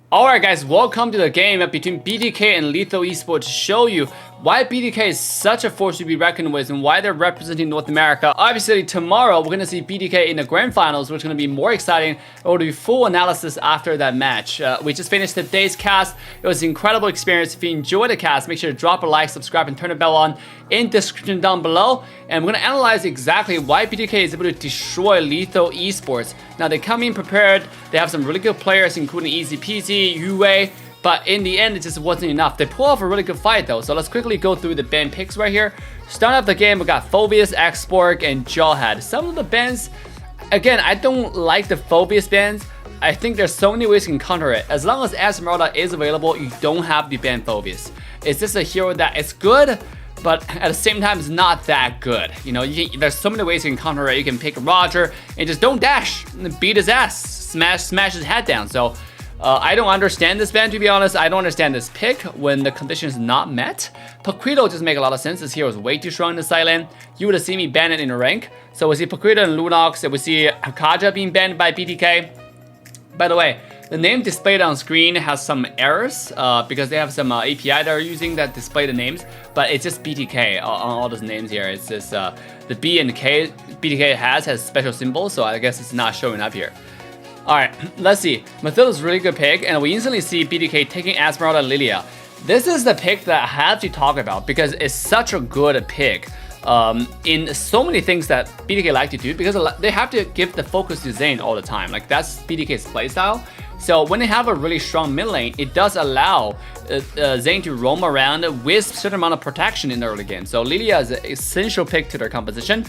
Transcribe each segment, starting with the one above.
Alright guys, welcome to the game between bTk and Lethal Esports to show you why bTk is such a force to be reckoned with and why they're representing North America. Obviously tomorrow we're going to see bTk in the grand finals, which is going to be more exciting. We'll do full analysis after that match. We just finished today's cast. It was an incredible experience. If you enjoyed the cast, make sure to drop a like, subscribe, and turn the bell on in the description down below. And we're going to analyze exactly why bTk is able to destroy Lethal Esports. Now they come in prepared. They have some really good players including Easy Peasy, Yue. But in the end, it just wasn't enough. They pull off a really good fight though. So let's quickly go through the ban picks right here. Starting off the game, we got Phobius, Xborg, and Jawhead. Some of the bans, again, I don't like the Phobius bans. I think there's so many ways you can counter it. As long as Esmeralda is available, you don't have to ban Phobius. It's just a hero that is good, but at the same time, it's not that good. You know, there's so many ways you can counter it. You can pick Roger and just don't dash and beat his ass, smash his head down. So I don't understand this ban, to be honest. I don't understand this pick when the condition is not met. Paquito just make a lot of sense. This hero is way too strong in the side lane. You would have seen me ban it in a rank. So we see Paquito and Lunox, and we see Hakaja being banned by bTk. By the way, the name displayed on screen has some errors because they have some API they're using that display the names, but it's just bTk on all those names here. It's just the B and K bTk has special symbols, so I guess it's not showing up here. Alright, let's see. Mathilda's a really good pick, and we instantly see bTk taking Esmeralda Lilia. This is the pick that I have to talk about because it's such a good pick in so many things that bTk like to do, because they have to give the focus to Zane all the time. Like, that's bTk's playstyle. So when they have a really strong mid lane, it does allow Zane to roam around with a certain amount of protection in the early game. So Lilia is an essential pick to their composition.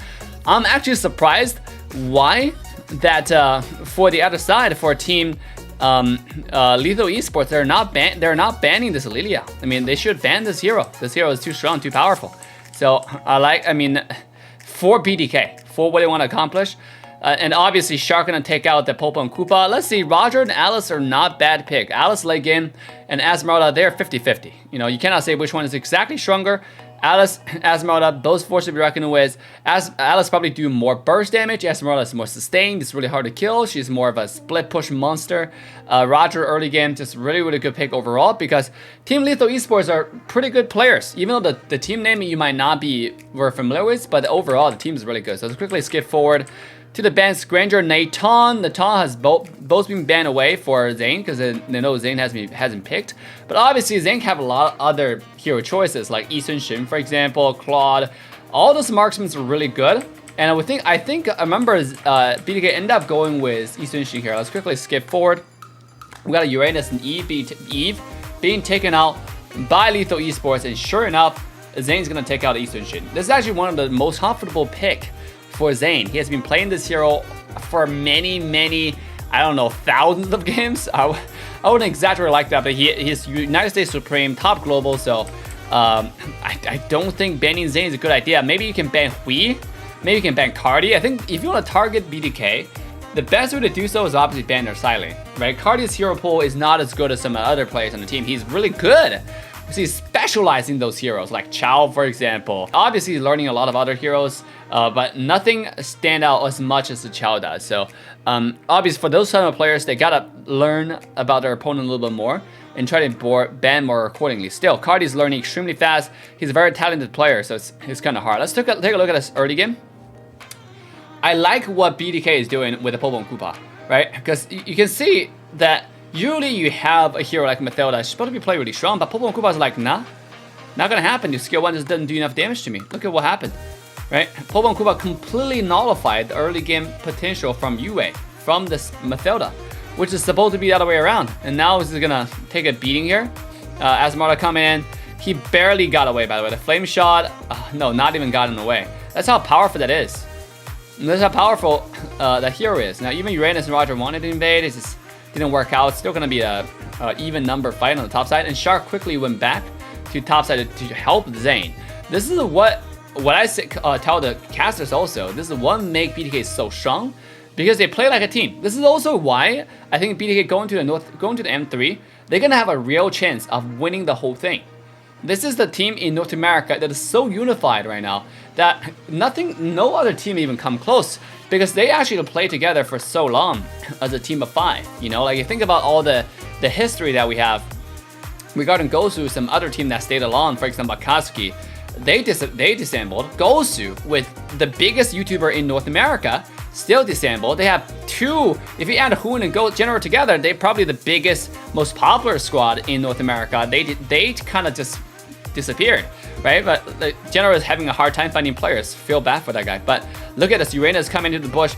I'm actually surprised why that for the other side, for team Lethal Esports, they're not banning this Lilia. I mean, they should ban this hero. This hero is too strong, too powerful. So for bTk, for what they want to accomplish. And obviously Shark gonna take out the Popo and Koopa. Let's see, Roger and Alice are not bad pick. Alice late game and Esmeralda, they're 50-50. You know, you cannot say which one is exactly stronger. Alice, Esmeralda, both forces to be reckoned with. Alice probably do more burst damage. Esmeralda is more sustained. It's really hard to kill. She's more of a split push monster. Roger early game, just really good pick overall because Team Lethal Esports are pretty good players. Even though the team name you might not be familiar with, but overall the team is really good. So let's quickly skip forward to the bans. Granger, Natan has both been banned away for Zane because they know Zane hasn't picked. But obviously Zane have a lot of other hero choices like Yi Sun Shin, for example, Claude. All those marksmen are really good. And I remember bTk ended up going with Yi Sun Shin here. Let's quickly skip forward. We got a Uranus and Eve being taken out by Lethal Esports, and sure enough, Zane's gonna take out Yi Sun Shin. This is actually one of the most comfortable pick for Zane. He has been playing this hero for many, I don't know, thousands of games. I wouldn't exaggerate like that, but he's United States Supreme, top global, so I don't think banning Zane is a good idea. Maybe you can ban Hui, maybe you can ban Cardi. I think if you want to target bTk, the best way to do so is obviously ban their side lane, right? Cardi's hero pool is not as good as some other players on the team. He's really good. He's specializing those heroes like Chao, for example. Obviously, he's learning a lot of other heroes, but nothing stand out as much as the Chao does. So, obviously, for those kind of players, they gotta learn about their opponent a little bit more and try to ban more accordingly. Still, Cardi's learning extremely fast. He's a very talented player, so it's kind of hard. Let's take a look at this early game. I like what bTk is doing with the Popo and Koopa, right? Because you can see that usually you have a hero like Mathilda. She's supposed to be playing really strong, but Popo and Koopa is like, nah, not gonna happen. Your skill 1 just doesn't do enough damage to me. Look at what happened, right? Popo and Koopa completely nullified the early game potential from Yue, from this Mathilda, which is supposed to be the other way around. And now this is gonna take a beating here. Esmeralda coming in. He barely got away, by the way. The flame shot, no, not even got in the way. That's how powerful that is. And that's how powerful that hero is. Now, even Uranus and Roger wanted to invade. It just didn't work out. It's still going to be a even number fight on the top side. And Shark quickly went back to top side to help Zane. This is what I tell the casters also. This is what make bTk so strong, because they play like a team. This is also why I think bTk going to the M3, they're going to have a real chance of winning the whole thing. This is the team in North America that is so unified right now that no other team even come close, because they actually play together for so long as a team of 5. You know, like you think about all the the history that we have regarding Gosu, some other team that stayed along, for example, Akatsuki, they disabled. Gosu, with the biggest YouTuber in North America, still disabled. They have two, if you add Hoon and General together, they're probably the biggest, most popular squad in North America. They kind of just disappeared, right? But the General is having a hard time finding players. Feel bad for that guy. But look at this, Uranus coming into the bush.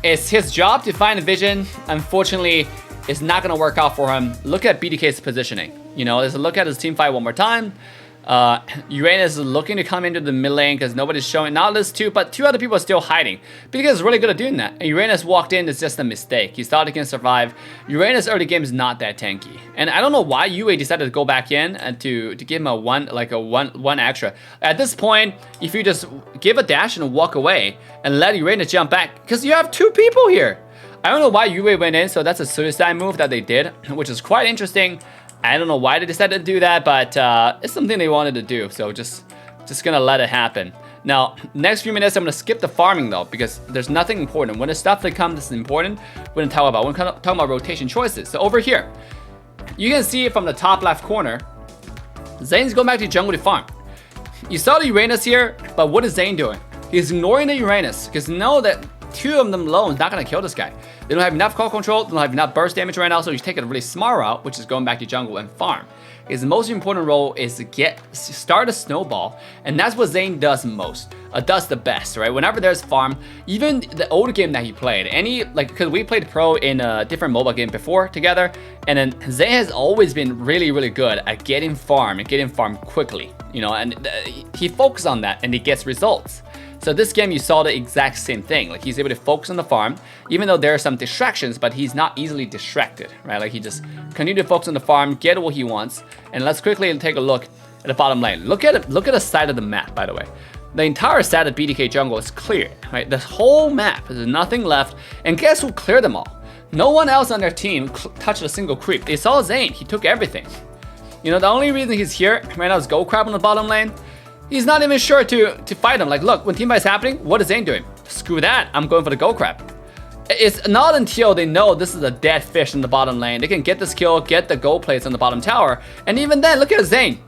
It's his job to find a vision. Unfortunately, it's not going to work out for him. Look at BTK's positioning. You know, let's look at his team fight one more time. Uranus is looking to come into the mid lane because nobody's showing, not this two, but two other people are still hiding. BTK is really good at doing that. And Uranus walked in, it's just a mistake. He thought he can survive. Uranus early game is not that tanky. And I don't know why UA decided to go back in and to give him a one extra. At this point, if you just give a dash and walk away and let Uranus jump back, because you have two people here. I don't know why UA went in, so that's a suicide move that they did, which is quite interesting. I don't know why they decided to do that, but it's something they wanted to do, so just gonna let it happen. Now, next few minutes, I'm gonna skip the farming though, because there's nothing important. When the stuff that comes that's important, we're gonna talk about rotation choices. So over here, you can see from the top left corner, Zane's going back to jungle to farm. You saw the Uranus here, but what is Zane doing? He's ignoring the Uranus, because know that two of them alone is not gonna kill this guy. They don't have enough call control, they don't have enough burst damage right now, so he's taking a really smart route, which is going back to jungle and farm. His most important role is to start a snowball, and that's what Zane does most, does the best, right? Whenever there's farm, even the old game that he played, because we played pro in a different mobile game before together, and then Zane has always been really, really good at getting farm and getting farm quickly, you know, and he focuses on that and he gets results. So this game, you saw the exact same thing. Like, he's able to focus on the farm, even though there are some distractions, but he's not easily distracted, right? Like, he just continue to focus on the farm, get what he wants. And let's quickly take a look at the bottom lane. Look at it. Look at the side of the map, by the way. The entire side of BTK jungle is cleared, right? This whole map, there's nothing left. And guess who cleared them all? No one else on their team touched a single creep. They saw Zane. He took everything. You know, the only reason he's here right now is Gold Crab on the bottom lane. He's not even sure to fight him. Like, look, when team fight is happening, what is Zane doing? Screw that, I'm going for the Gold Crab. It's not until they know this is a dead fish in the bottom lane, they can get this kill, get the gold plates on the bottom tower, and even then, look at Zane.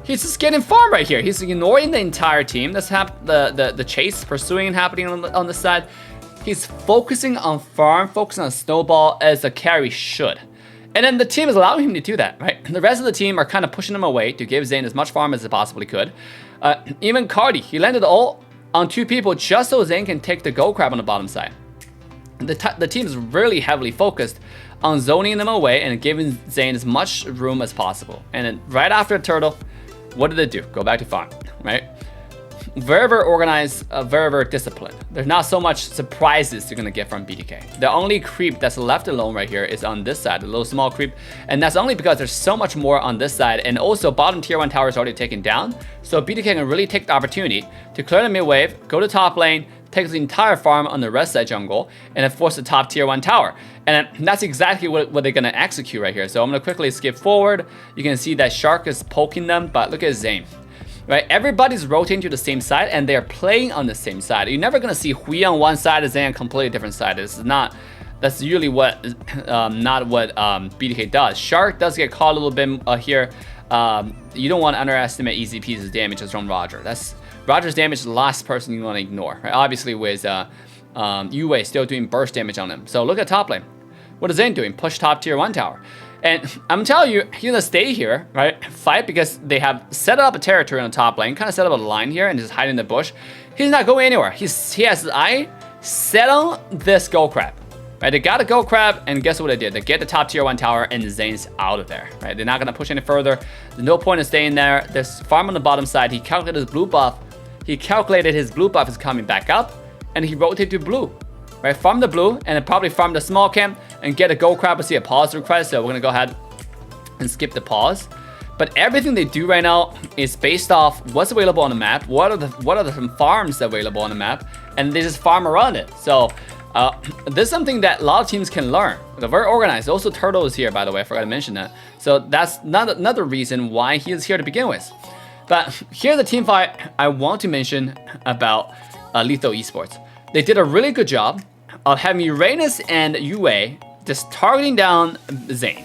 He's just getting farm right here. He's ignoring the entire team. That's the chase, pursuing happening on the side. He's focusing on farm, focusing on snowball as a carry should. And then the team is allowing him to do that, right? The rest of the team are kind of pushing him away to give Zane as much farm as they possibly could. Even Cardi, he landed all on two people just so Zane can take the gold crab on the bottom side. The team is really heavily focused on zoning them away and giving Zane as much room as possible. And then right after Turtle, what did they do? Go back to farm, right? Very, very organized, very, very disciplined. There's not so much surprises you're gonna get from BTK. The only creep that's left alone right here is on this side, a little small creep. And that's only because there's so much more on this side. And also bottom tier 1 tower is already taken down. So BTK can really take the opportunity to clear the mid wave, go to top lane, take the entire farm on the rest side jungle, and then force the top tier 1 tower. And that's exactly what they're gonna execute right here. So I'm gonna quickly skip forward. You can see that Shark is poking them, but look at Zane. Right, everybody's rotating to the same side and they're playing on the same side. You're never gonna see Hui on one side and Zane on a completely different side. That's usually what, not what BTK does. Shark does get caught a little bit here. You don't want to underestimate Easy Peas's damages from Roger. Roger's damage is the last person you want to ignore. Right? Obviously with Yue still doing burst damage on him. So look at top lane. What is Zane doing? Push top tier 1 tower. And I'm telling you, he's gonna stay here, right? Fight because they have set up a territory on the top lane, kind of set up a line here and just hide in the bush. He's not going anywhere. He has his eye set on this gold crab, right? They got a gold crab, and guess what they did? They get the top tier 1 tower, and Zane's out of there, right? They're not gonna push any further. There's no point in staying there. There's farm on the bottom side. He calculated his blue buff. He calculated his blue buff is coming back up, and he rotated to blue. Right, farm the blue and then probably farm the small camp and get a gold crab to see a pause request. So we're gonna go ahead and skip the pause. But everything they do right now is based off what's available on the map, what are the farms available on the map, and they just farm around it. So this is something that a lot of teams can learn. They're very organized. Also, Turtle is here, by the way. I forgot to mention that. So that's another reason why he is here to begin with. But here's the team fight I want to mention about Lethal Esports. They did a really good job of having Uranus and Yue just targeting down Zane.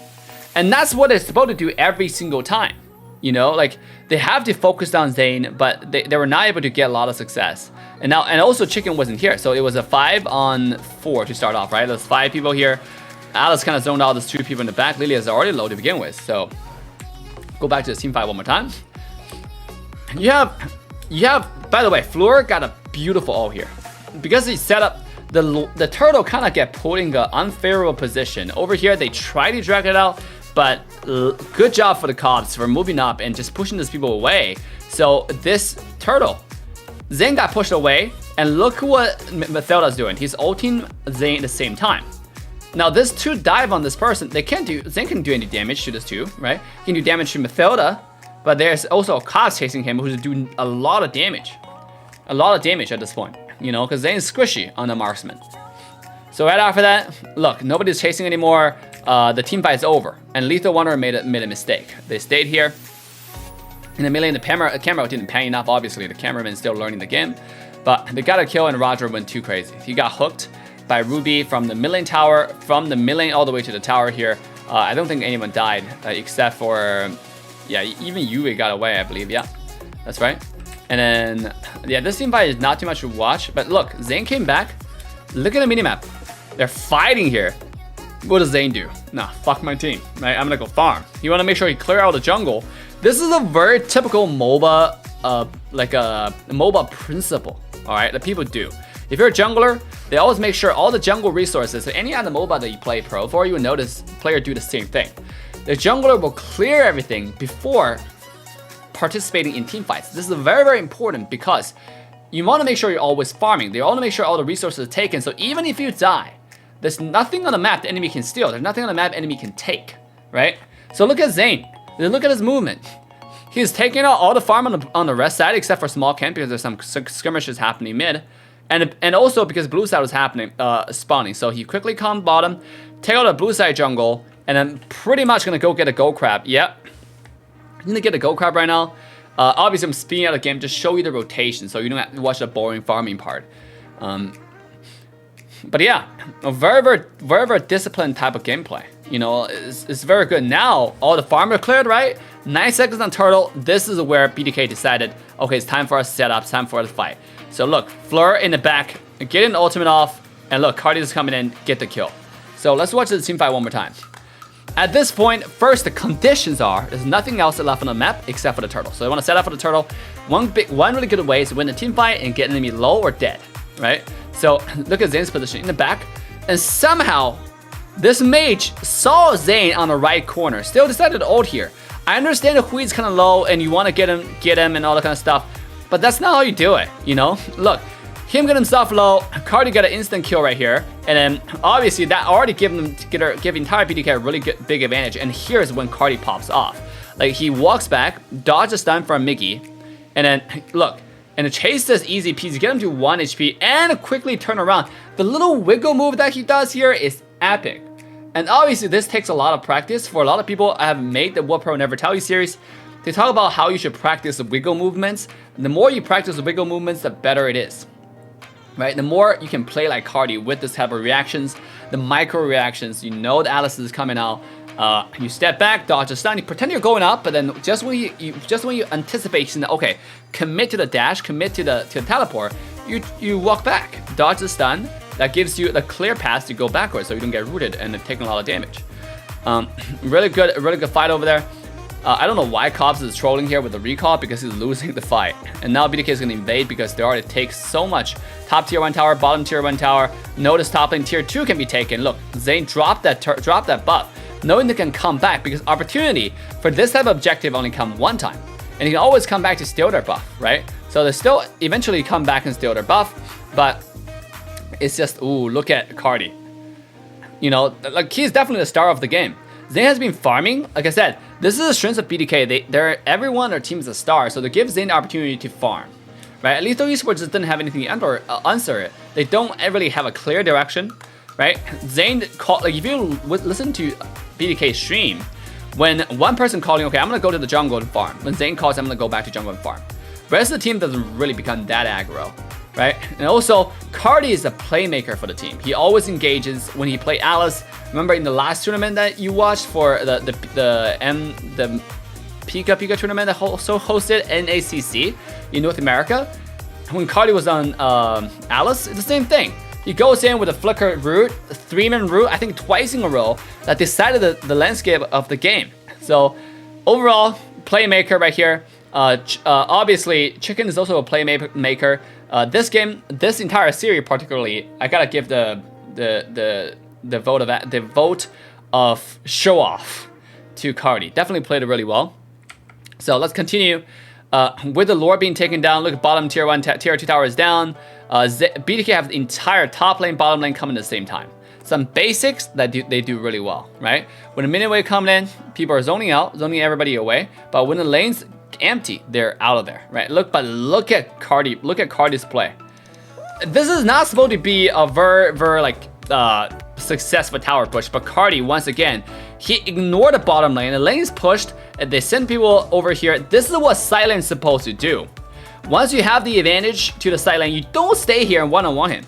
And that's what they're supposed to do every single time. You know, like they have to focus on Zane, but they were not able to get a lot of success. And also Chicken wasn't here. So it was a 5-on-4 to start off, right? There's 5 people here. Alice kind of zoned out. There's 2 people in the back. Lilia's already low to begin with. So go back to the team fight one more time. You have, by the way, Fleur got a beautiful ult here. Because he set up, the turtle kind of get pulled in an unfavorable position. Over here, they try to drag it out, but good job for the cops for moving up and just pushing these people away. So this turtle, Zane got pushed away, and look what Mathilda's doing. He's ulting Zane at the same time. Now this 2 dive on this person, Zane can't do any damage to this 2, right? He can do damage to Mathilda, but there's also a cops chasing him who's doing a lot of damage. A lot of damage at this point, you know, because Zane's squishy on the marksman. So right after that, look, nobody's chasing anymore. The team fight is over, and Lethal Wanderer made a mistake. They stayed here. In the melee, the camera didn't pan enough. Obviously, the cameraman's still learning the game, but they got a kill, and Roger went too crazy. He got hooked by Ruby from the mid-lane tower, from the mid-lane all the way to the tower here. I don't think anyone died except for, yeah, even Yui got away, I believe. Yeah, that's right. And then, yeah, this team fight is not too much to watch, but look, Zane came back. Look at the minimap. They're fighting here. What does Zane do? Nah, fuck my team, right? I'm gonna go farm. You wanna make sure you clear out the jungle. This is a very typical MOBA, like a MOBA principle, all right, that people do. If you're a jungler, they always make sure all the jungle resources, so any other MOBA that you play pro for, you will notice player do the same thing. The jungler will clear everything before participating in team fights. This is very, very important because you want to make sure you're always farming. They want to make sure all the resources are taken. So even if you die, there's nothing on the map the enemy can steal. There's nothing on the map enemy can take, right? So look at Zane. Look at his movement. He's taking out all the farm on the rest side except for small camp because there's some skirmishes happening mid. And also because blue side was happening, spawning. So he quickly come bottom, take out the blue side jungle, and then pretty much gonna go get a gold crab. Yep. I'm gonna get a gold crab right now. Obviously I'm speeding out the game to show you the rotation so you don't have to watch the boring farming part. But yeah, a very disciplined type of gameplay. You know, it's very good. Now all the farm are cleared, right? 9 seconds on turtle. This is where BTK decided, okay, it's time for us to set up, it's time for us to fight. So look, Fleur in the back, getting the ultimate off, and look, Cardi is coming in, get the kill. So let's watch the team fight one more time. At this point, first the conditions are, there's nothing else left on the map except for the turtle. So I want to set up for the turtle. One really good way is to win the team fight and get enemy low or dead, right? So look at Zane's position in the back, and somehow this mage saw Zane on the right corner, still decided to ult here. I understand the Hui's kind of low and you want to get him and all that kind of stuff, but that's not how you do it, you know? Look, him get himself low, Cardi got an instant kill right here, and then obviously that already give entire BTK a really big advantage, and here's when Cardi pops off. Like he walks back, dodges a stun from Miggy, and then look, and the chase does easy peasy, get him to 1 HP, and quickly turn around. The little wiggle move that he does here is epic. And obviously this takes a lot of practice. For a lot of people, I have made the What Pro Never Tell You series. They talk about how you should practice the wiggle movements. And the more you practice the wiggle movements, the better it is. Right? The more you can play like Cardi with this type of reactions, the micro reactions, you know the Alice is coming out. You step back, dodge a stun, you pretend you're going up, but then just when you anticipate, okay, commit to the dash, commit to the teleport, you walk back, dodge the stun. That gives you the clear path to go backwards so you don't get rooted and take a lot of damage. Really good fight over there. I don't know why Cobbs is trolling here with the recall because he's losing the fight. And now BTK is going to invade because they already take so much. Top tier 1 tower, bottom tier 1 tower. Notice top lane tier 2 can be taken. Look, Zane dropped that buff, knowing they can come back because opportunity for this type of objective only come one time. And you can always come back to steal their buff, right? So they still eventually come back and steal their buff, but it's just, ooh, look at Cardi. You know, like he's definitely the star of the game. Zane has been farming. Like I said, this is the strength of BTK. Everyone on their team is a star, so they give Zane the opportunity to farm. Right? Lethal Esports just didn't have anything to answer it. They don't really have a clear direction. Right? Zane called, like if you listen to BTK's stream, when one person calling, okay, I'm gonna go to the jungle and farm. When Zane calls, I'm gonna go back to jungle and farm. The rest of the team doesn't really become that aggro. right? And also, Cardi is a playmaker for the team. He always engages when he play Alice. Remember in the last tournament that you watched for the Pika tournament that also hosted NACC in North America? When Cardi was on Alice, it's the same thing. He goes in with a flicker root, 3-man root, I think twice in a row, that decided the landscape of the game. So overall, playmaker right here. Obviously, Chicken is also a playmaker. This game, this entire series particularly, I gotta give the vote of show off to Cardi. Definitely played it really well. So let's continue. With the lore being taken down, look at bottom tier 1, tier 2 tower is down. bTk have the entire top lane, bottom lane coming at the same time. Some basics that they do really well, right? When the minion wave coming in, people are zoning out, zoning everybody away. But when the lane's empty, they're out of there, right? Look at Cardi, look at Cardi's play. This is not supposed to be a very like successful tower push, but Cardi once again, he ignored the bottom lane. The lane is pushed, and they send people over here. This is what side lane is supposed to do. Once you have the advantage to the side lane, you don't stay here and one-on-one him.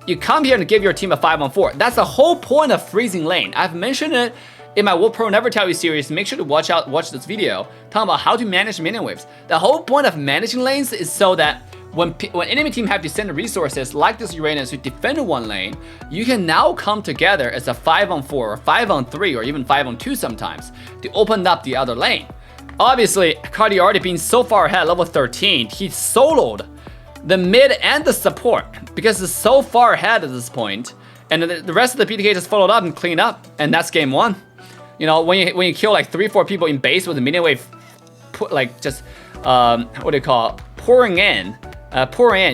You come here and give your team a 5-on-4. That's the whole point of freezing lane. I've mentioned it in my World Pro Never Tell You series. Make sure to watch this video talking about how to manage minion waves. The whole point of managing lanes is so that when enemy team have to send resources like this Uranus to defend one lane, you can now come together as a 5-on-4 or 5-on-3 or even 5-on-2 sometimes to open up the other lane. Obviously, Cardi already being so far ahead, level 13, he soloed the mid and the support because it's so far ahead at this point, and the rest of the bTk just followed up and cleaned up, and that's game 1. You know, when you kill like 3-4 people in base with the minion wave, like just what do you call it? pouring in,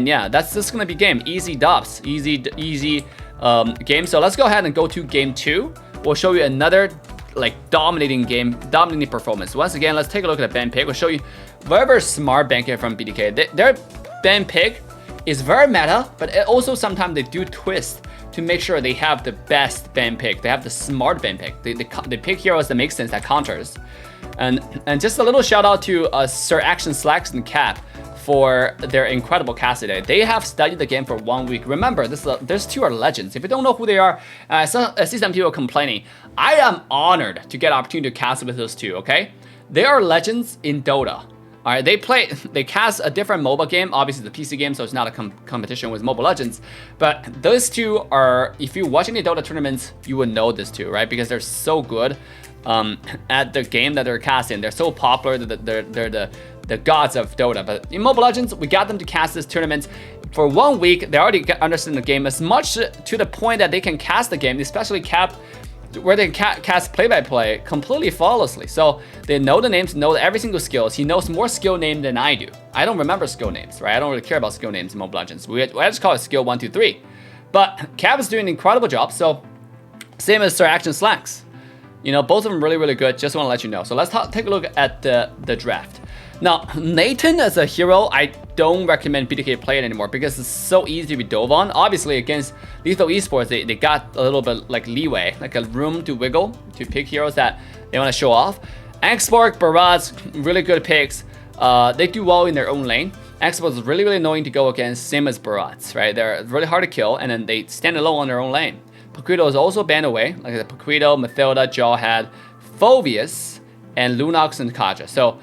yeah, that's just gonna be game. Easy dubs, easy game. So let's go ahead and go to game 2. We'll show you another like dominating game, dominating performance. Once again, let's take a look at the ban pick. We'll show you very smart ban pick from bTk. Their ban pick is very meta, but also sometimes they do twist to make sure they have the best ban pick. They have the smart ban pick. They pick heroes that make sense, that counters. And just a little shout out to Sir Action Slacks and Cap for their incredible cast today. They have studied the game for 1 week. Remember, these two are legends. If you don't know who they are, I see some people complaining. I am honored to get an opportunity to cast with those two, okay? They are legends in Dota. All right, they cast a different mobile game. Obviously, the PC game, so it's not a competition with Mobile Legends. But those two are, if you watch any Dota tournaments, you would know this two, right? Because they're so good at the game that they're casting. They're so popular. They're the gods of Dota. But in Mobile Legends, we got them to cast this tournament for 1 week. They already understand the game as much to the point that they can cast the game, especially Cap, where they can cast play-by-play completely flawlessly. So they know the names, know every single skills. He knows more skill name than I do. I don't remember skill names, right? I don't really care about skill names in Mobile Legends. I just call it skill 1, 2, 3. But Cap is doing an incredible job. So same as Sir Action Slacks. You know, both of them really good. Just want to let you know. So let's take a look at the draft. Now, Nathan as a hero, I don't recommend bTk play it anymore because it's so easy to be dove on. Obviously, against Lethal Esports, they got a little bit like leeway, like a room to wiggle, to pick heroes that they want to show off. Xborg, Barats, really good picks. They do well in their own lane. Xborg is really annoying to go against, same as Barats, right? They're really hard to kill, and then they stand alone on their own lane. Paquito is also banned away, like the Paquito, Mathilda, Jawhead, Phoveus, and Lunox and Kaja. So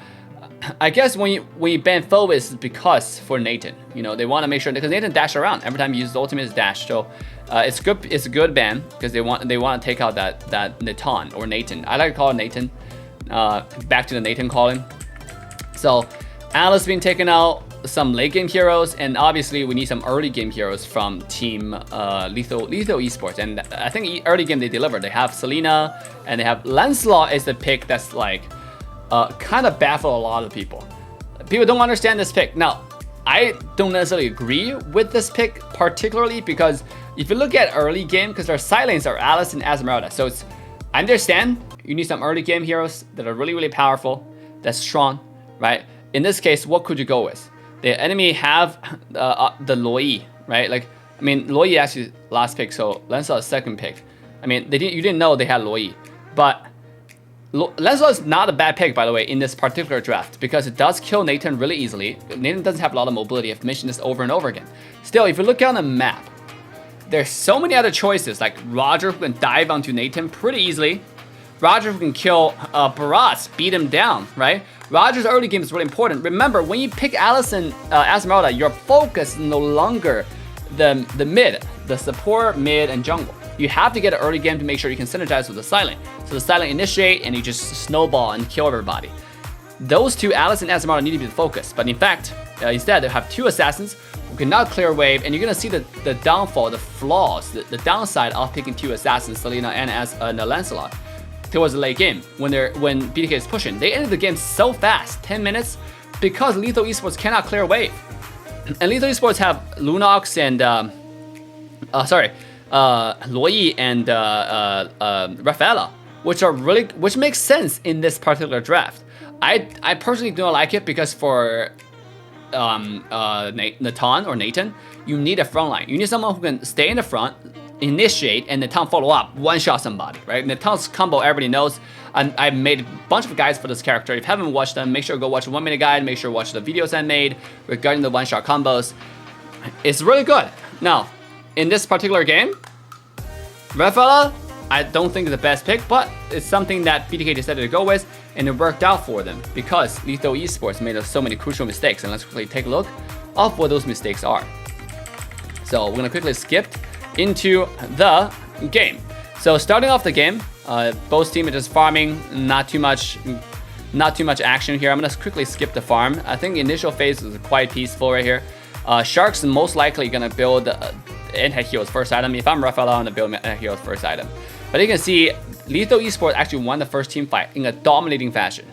I guess when you ban Phoveus, it's because for Nathan, you know, they want to make sure, because Nathan dash around every time he uses ultimate is dash. So it's good. It's a good ban because they want to take out that Nathan or Nathan. I like to call it Nathan. Back to the Nathan calling. So Alice being taken out, some late game heroes, and obviously we need some early game heroes from team Lethal Esports. And I think early game they delivered. They have Selena and they have Lancelot is the pick that's like kind of baffle a lot of people. People don't understand this pick. Now, I don't necessarily agree with this pick particularly because if you look at early game, because their side lanes are Alice and Esmeralda. So I understand you need some early game heroes that are really powerful, that's strong, right? In this case, what could you go with? The enemy have the Loi, right? Like, I mean, Loi actually last pick, so Lancelot second pick. I mean, you didn't know they had Loi, but Lancelot is not a bad pick, by the way, in this particular draft because it does kill Nathan really easily. Nathan doesn't have a lot of mobility. I've mentioned this over and over again. Still, if you look on the map, there's so many other choices, like Roger who can dive onto Nathan pretty easily. Roger who can kill Barats, beat him down, right? Roger's early game is really important. Remember, when you pick Allison Esmeralda, your focus is no longer the mid, the support, mid, and jungle. You have to get an early game to make sure you can synergize with the silent. So the silent initiate and you just snowball and kill everybody. Those two, Alice and Esmeralda, need to be the focus. But in fact, instead they have two assassins who cannot clear wave, and you're gonna see the downfall, the flaws, the downside of picking two assassins, Selena and Lancelot, towards the late game when BTK is pushing. They ended the game so fast, 10 minutes, because Lethal Esports cannot clear wave. And Lethal Esports have Lunox and Luo Yi and Rafaela, which makes sense in this particular draft. I personally don't like it because for Nathan, you need a front line. You need someone who can stay in the front, initiate, and Nathan follow up, one-shot somebody, right? Nathan's combo everybody knows. And I've made a bunch of guides for this character. If you haven't watched them, make sure to go watch a 1-minute guide. Make sure to watch the videos I made regarding the one-shot combos. It's really good. Now, in this particular game, Rafaela, I don't think is the best pick, but it's something that BTK decided to go with, and it worked out for them because Lethal Esports made so many crucial mistakes. And let's quickly take a look of what those mistakes are. So we're gonna quickly skip into the game. So starting off the game, both teams are just farming, not too much action here. I'm gonna quickly skip the farm. I think the initial phase is quite peaceful right here. Shark's most likely gonna build anti-heal's first item. If I'm Rafaela, I'm gonna build anti-heal's first item. But you can see Lethal Esports actually won the first team fight in a dominating fashion.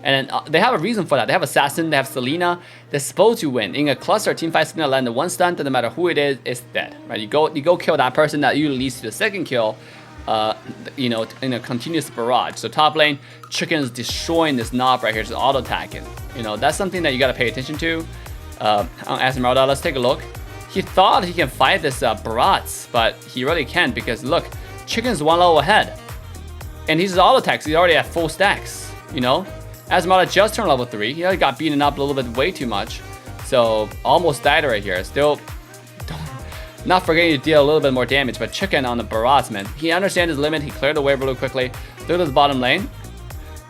And they have a reason for that. They have Assassin, they have Selena. They're supposed to win. In a cluster team fight, Selena land the one stun, doesn't matter who it is, it's dead. Right? You go kill that person, that usually leads to the second kill. You know, in a continuous barrage. So top lane, Chicken's destroying this knob right here, just auto attacking. You know, that's something that you gotta pay attention to. On Esmeralda, let's take a look. He thought he can fight this Barats, but he really can't because look, Chicken's one level ahead. And he's auto attacks, he's already at full stacks, you know? Esmeralda just turned level 3, he already got beaten up a little bit way too much. So almost died right here. Still, not forgetting to deal a little bit more damage, but Chicken on the Barats, man. He understands his limit, he cleared the wave really quickly. Look at the bottom lane.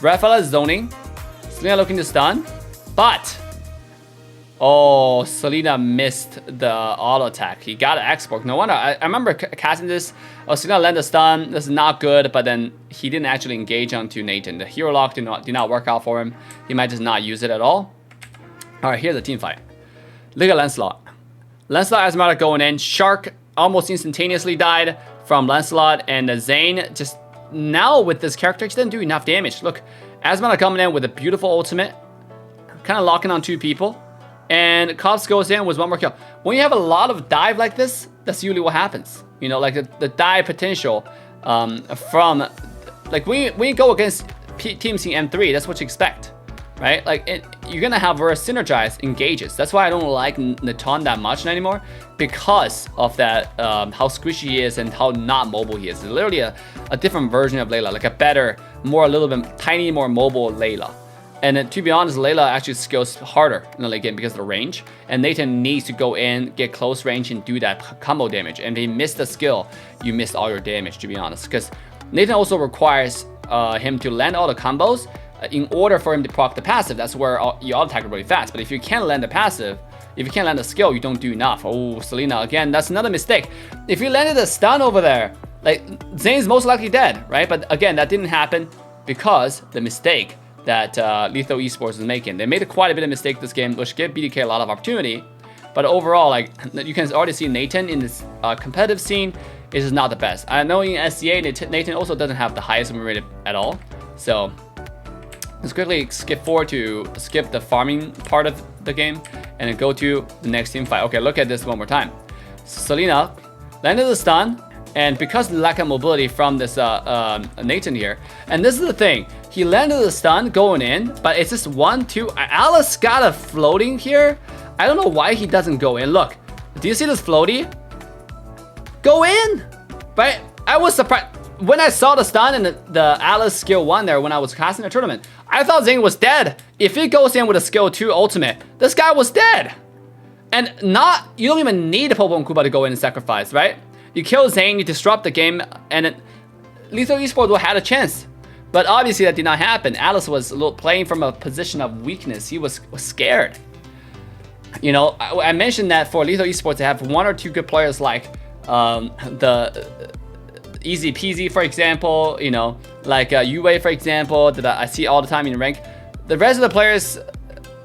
Rafaela is zoning. Selena looking to stun, but oh, Selena missed the auto attack. He got an export. No wonder. I remember casting this. Oh, Selena landed a stun. This is not good, but then he didn't actually engage onto Nathan. The hero lock did not work out for him. He might just not use it at all. All right, here's the team fight. Look at Lancelot. Lancelot Esmeralda going in. Shark almost instantaneously died from Lancelot, and Zane just now with this character, he didn't do enough damage. Look, Esmeralda coming in with a beautiful ultimate, kind of locking on 2 people. And Cops goes in with 1 more kill. When you have a lot of dive like this, that's usually what happens. You know, like the dive potential from, like when you go against teams in M3, that's what you expect, right? Like you're gonna have very synergized engages. That's why I don't like Nathan that much anymore, because of that, how squishy he is and how not mobile he is. It's literally a different version of Layla, like a better, more a little bit tiny, more mobile Layla. And then, to be honest, Layla actually skills harder in the late game because of the range. And Nathan needs to go in, get close range, and do that combo damage. And if you miss the skill, you miss all your damage, to be honest. Because Nathan also requires him to land all the combos in order for him to proc the passive. That's where you auto attack really fast. But if you can't land the passive, if you can't land the skill, you don't do enough. Oh, Selena, again, that's another mistake. If you landed a stun over there, like, Zane's most likely dead, right? But again, that didn't happen because the mistake that Lethal Esports is making. They made quite a bit of mistake this game, which gave BTK a lot of opportunity. But overall, like, you can already see Nathan in this competitive scene is just not the best. I know in SCA, Nathan also doesn't have the highest win rate at all. So let's quickly skip the farming part of the game and then go to the next team fight. Okay, look at this one more time. Selena landed the stun, and because of the lack of mobility from this Nathan here, and this is the thing, he landed the stun going in, but it's just 1, 2. Alice got a floating here. I don't know why he doesn't go in. Look, do you see this floaty? Go in, right? I was surprised. when I saw the stun and the Alice skill 1 there when I was casting the tournament, I thought Zane was dead. If he goes in with a skill 2 ultimate, this guy was dead. And you don't even need a Popo and Kuba to go in and sacrifice, right? You kill Zane, you disrupt the game, and Lethal Esports would have had a chance. But obviously that did not happen. Alice was playing from a position of weakness. He was scared. You know, I mentioned that for Lethal Esports to have 1 or 2 good players like the Easy Peasy, for example, you know, like Yue, for example, that I see all the time in rank. The rest of the players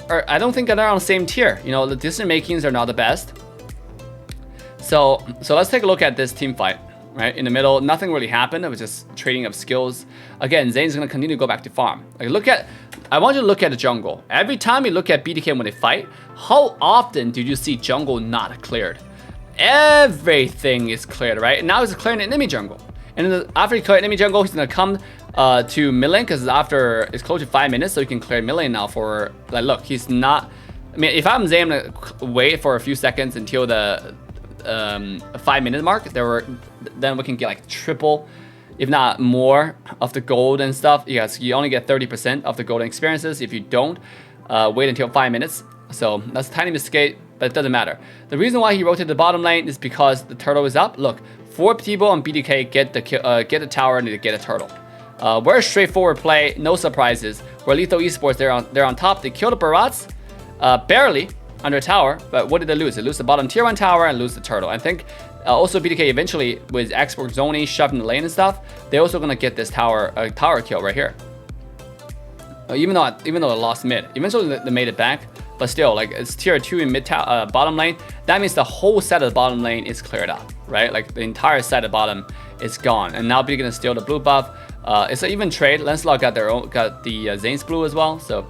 I don't think they're on the same tier. You know, the decision makings are not the best. So let's take a look at this team fight. Right in the middle, nothing really happened. It was just trading of skills. Again, Zane's gonna continue to go back to farm. Like I want you to look at the jungle. Every time you look at BTK when they fight, how often do you see jungle not cleared? Everything is cleared, right? And now he's clearing enemy jungle. And after he cleared enemy jungle, he's gonna come to mid lane because it's close to 5 minutes, so he can clear mid lane now for like. Look, he's not. I mean, if I'm Zane, I'm gonna wait for a few seconds until the 5-minute mark. Then we can get like triple, if not more, of the gold and stuff. Yes, you only get 30% of the golden experiences if you don't wait until 5 minutes. So that's a tiny mistake, but it doesn't matter. The reason why he rotated the bottom lane is because the turtle is up. Look, 4 people on BTK get the tower and they get a turtle. Very straightforward play, no surprises. Where Lethal Esports, they're on top. They kill the Barats, barely under a tower, but what did they lose? They lose the bottom tier 1 tower and lose the turtle. I think also BTK eventually with export zoning, shoving the lane and stuff, they're also gonna get this tower kill right here. Even though they lost mid, eventually they made it back, but still, like it's tier 2 in bottom lane. That means the whole set of the bottom lane is cleared up, right? Like the entire set of bottom is gone, and now BTK gonna steal the blue buff. It's an even trade. Lancelot got the Zane's blue as well, so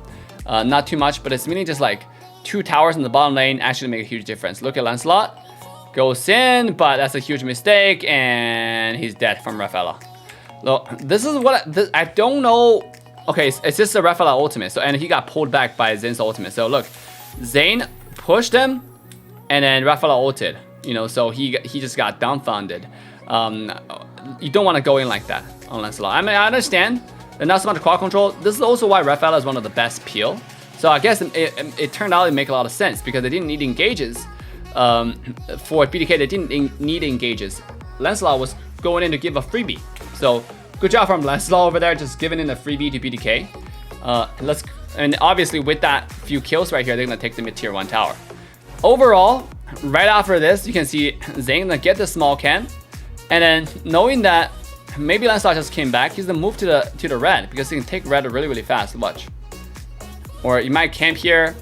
not too much, but it's meaning just like 2 towers in the bottom lane actually make a huge difference. Look at Lancelot. Goes in, but that's a huge mistake, and he's dead from Rafaela. Look, this is what I don't know. Okay, it's just a Rafaela ultimate, and he got pulled back by Zane's ultimate. So look, Zane pushed him, and then Rafaela ulted. You know, so he just got dumbfounded. You don't want to go in like that on Lancelot. I mean, I understand. And not so much quad control. This is also why Rafaela is one of the best peel. So I guess it turned out to make a lot of sense because they didn't need engages. For BTK, they didn't need engages. Lancelot was going in to give a freebie. So good job from Lancelot over there, just giving in a freebie to BTK. And obviously with that few kills right here, they're gonna take the mid tier 1 tower. Overall, right after this, you can see Zane gonna get the small can, and then knowing that maybe Lancelot just came back, he's gonna move to the red because he can take red really, really fast. Watch. Or you might camp here.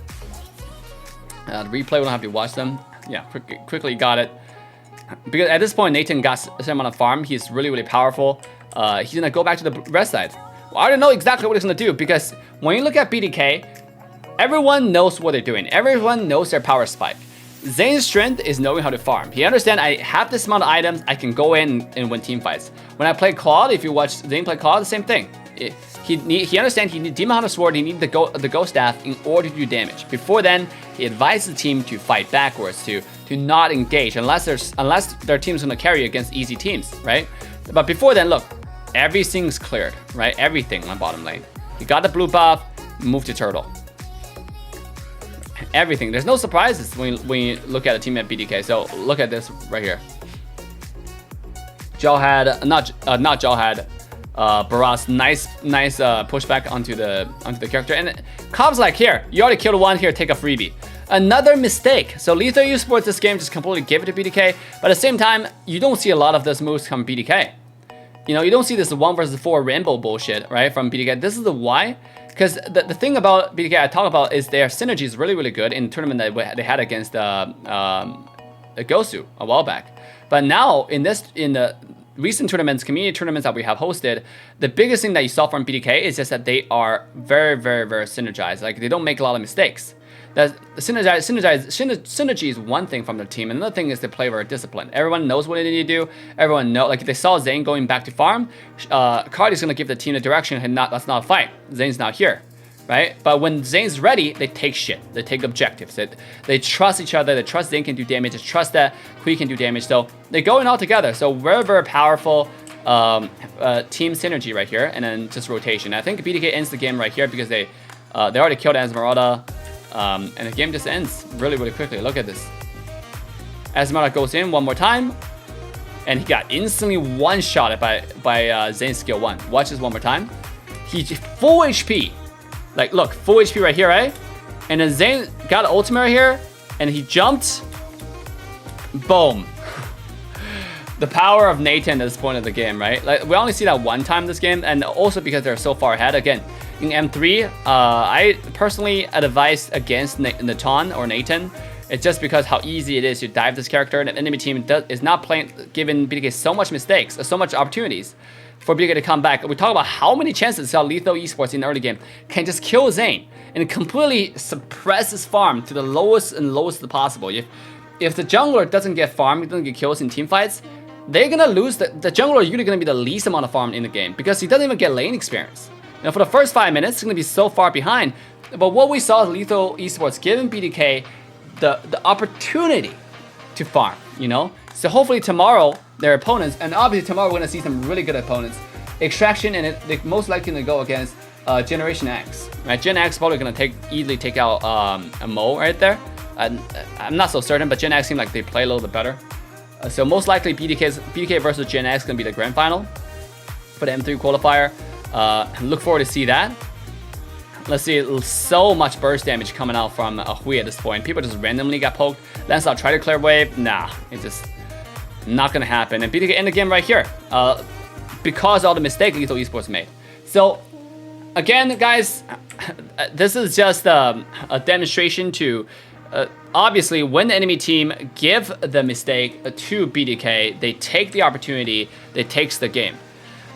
The replay, we don't have to watch them. Yeah, quickly got it. Because at this point, Nathan got a certain amount of farm. He's really, really powerful. He's gonna go back to the red side. Well, I don't know exactly what he's gonna do because when you look at BTK, everyone knows what they're doing. Everyone knows their power spike. Zane's strength is knowing how to farm. He understands I have this amount of items, I can go in and win team fights. When I play Claude, if you watch Zane play Claude, the same thing. He understands he needs Demon Hunter Sword, he needs the Ghost Staff in order to do damage. Before then, he advises the team to fight backwards, to not engage unless their team's gonna carry against easy teams, right? But before then, look, everything's cleared, right? Everything on bottom lane. He got the blue buff, move to turtle. Everything. There's no surprises when you look at a team at BTK. So look at this right here. Jawhead, not Jawhead. Barras, nice pushback onto the character, and Cobb's like, here, you already killed one, here, take a freebie. Another mistake. So Lethal Esports this game just completely gave it to BTK, but at the same time, you don't see a lot of those moves come BTK. You know, you don't see this 1 versus 4 rainbow bullshit, right, from BTK. This is the why, because the thing about BTK I talk about is their synergy is really, really good in the tournament that they had against Gosu a while back. But now in the recent tournaments, community tournaments that we have hosted, the biggest thing that you saw from BTK is just that they are very, very, very synergized. Like they don't make a lot of mistakes. Synergy is one thing from the team, and another thing is they play very disciplined. Everyone knows what they need to do. Everyone knows, like if they saw Zane going back to farm, Cardi's gonna give the team the direction, and that's not a fight. Zane's not here, right? But when Zane's ready, they take shit. They take objectives. They trust each other. They trust Zane can do damage. They trust that Hui can do damage. So they go in all together. So very, very powerful. team synergy right here, and then just rotation. I think BTK ends the game right here because they already killed Esmeralda, and the game just ends really, really quickly. Look at this. Esmeralda goes in one more time, and he got instantly one-shotted by Zane's skill 1. Watch this one more time. He full HP. Like, look, full HP right here, right? And then Zane got an ultimate right here, and he jumped. Boom. The power of Nathan at this point of the game, right? Like, we only see that one time this game, and also because they're so far ahead. Again, in M3, I personally advise against Nathan or Nathan. It's just because how easy it is to dive this character, and the enemy team is not giving BTK so much mistakes, so much opportunities for BTK to come back. We talk about how many chances how Lethal Esports in the early game can just kill Zane and completely suppress his farm to the lowest and lowest possible. If the jungler doesn't get farmed, doesn't get kills in team fights, they're gonna lose. The jungler is usually gonna be the least amount of farm in the game because he doesn't even get lane experience. Now for the first 5 minutes, it's gonna be so far behind. But what we saw is Lethal Esports giving BTK the opportunity to farm, you know? So hopefully tomorrow, their opponents, and obviously tomorrow we're gonna see some really good opponents. Extraction, and they're most likely to go against Generation X, right? Gen X probably gonna easily take out a Mo right there. I'm not so certain, but Gen X seem like they play a little bit better. So most likely BTK versus Gen X gonna be the grand final for the M3 qualifier. Look forward to see that. Let's see, so much burst damage coming out from Hui at this point. People just randomly got poked. Lancelot try to clear wave. Nah, it's just not gonna happen. And BTK end the game right here because of all the mistakes Lethal Esports made. So again, guys, this is just a demonstration to obviously when the enemy team give the mistake to BTK, they take the opportunity, they takes the game.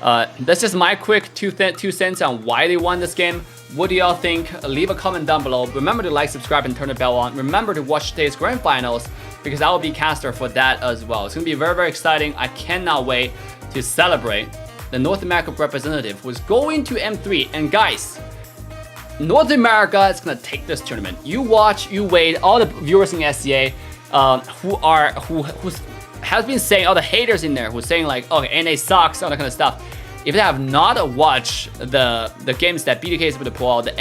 That's just my quick two cents on why they won this game. What do y'all think? Leave a comment down below. Remember to like, subscribe, and turn the bell on. Remember to watch today's grand finals because I will be caster for that as well. It's gonna be very, very exciting. I cannot wait to celebrate the North America representative who's going to M3. And guys, North America is gonna take this tournament. You watch, you wait. All the viewers in SCA who has been saying, all the haters in there who's saying like, okay, NA sucks, all that kind of stuff. If they have not watched the games that BTK is able to pull out, what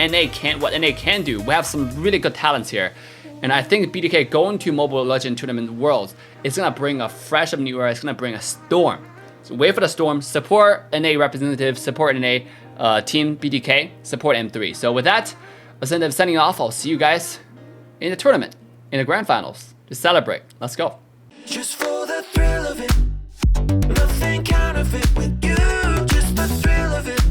NA can do, we have some really good talents here. And I think BTK going to Mobile Legends Tournament Worlds is gonna bring a fresh of new era, it's gonna bring a storm. So wait for the storm, support NA representatives, support NA team BTK, support M3. So with that, signing off, I'll see you guys in the tournament, in the grand finals, to celebrate. Let's go. Just for the thrill of it, nothing counterfeit with you, just the thrill of it.